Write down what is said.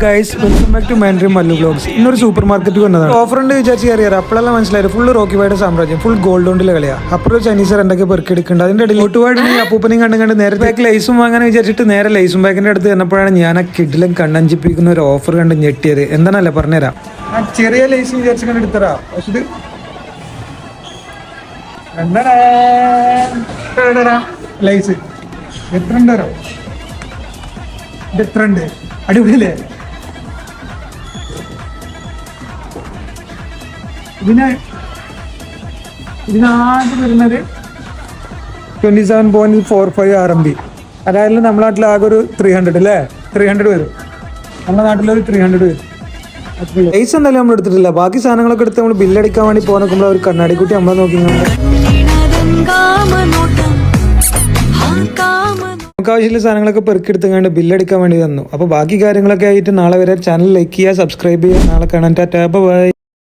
Guys, welcome back to മാൻഡ്രീം Mallu vlogs. ഇന്നൊരു supermarket വന്നതാണ്. ഓഫർ ഉണ്ട് വിചാരിച്ച് കയറിയാറ് അപ്പോഴെല്ലാം മനസ്സിലായത് ഫുൾ റോക്കി വൈഡ് സാമ്രാജ്യം, ഫുൾ ഗോൾഡ് കൊണ്ടുള്ള കളിയാ. അപ്പുറം ചൈനീസർ എന്തൊക്കെ പെറുക്കെടുക്കുന്നുണ്ട്. അതിന്റെ ഇടയിൽ ഒട്ടുപാട് അപ്പൂപ്പനെയും കണ്ട് നേരെ ബാക്ക് ലൈസും വാങ്ങാൻ വിചാരിച്ചിട്ട് നേരെ ലൈസും ബാക്കിന്റെ അടുത്ത് ചെന്നപ്പോഴാണ് ഞാൻ ആ കിഡിലും കണ്ണഞ്ചിപ്പിക്കുന്ന ഒരു ഓഫർ കണ്ട് ഞെട്ടിയത്. എന്താണല്ലേ പറഞ്ഞുതരാം. ആ ചെറിയ ലൈസ് വിചാരിച്ച് കണ്ട് എടുത്തരാ. പക്ഷെ ഇത് ലൈസ് എത്ര ഉണ്ടോ? എത്ര ഉണ്ട്? അടിപൊളിയല്ലേ? ഇതിനാദ്യം വരുന്നത് 27.45 RMB. അതായത് നമ്മുടെ നാട്ടിൽ ആകെ ഒരു 300 അല്ലേ? 300 വരും. നമ്മുടെ നാട്ടിലൊരു 300 വരും. ലൈസ് എന്തായാലും നമ്മൾ എടുത്തിട്ടില്ല. ബാക്കി സാധനങ്ങളൊക്കെ എടുത്ത് നമ്മൾ ബില്ലടിക്കാൻ വേണ്ടി പോകാൻ നോക്കുമ്പോൾ ഒരു കണ്ണാടി കുട്ടി നമ്മളെ നോക്കി നമുക്ക് ആവശ്യമുള്ള സാധനങ്ങളൊക്കെ പെറുക്കിയെടുത്തുകൊണ്ട് ബില്ലടിക്കാൻ വേണ്ടി തന്നു. അപ്പോൾ ബാക്കി കാര്യങ്ങളൊക്കെ ആയിട്ട് നാളെ വരെ ചാനൽ ലൈക്ക് ചെയ്യുക, സബ്സ്ക്രൈബ് ചെയ്യുക. നാളെ കാണാൻ. ടാറ്റാ, ബൈ.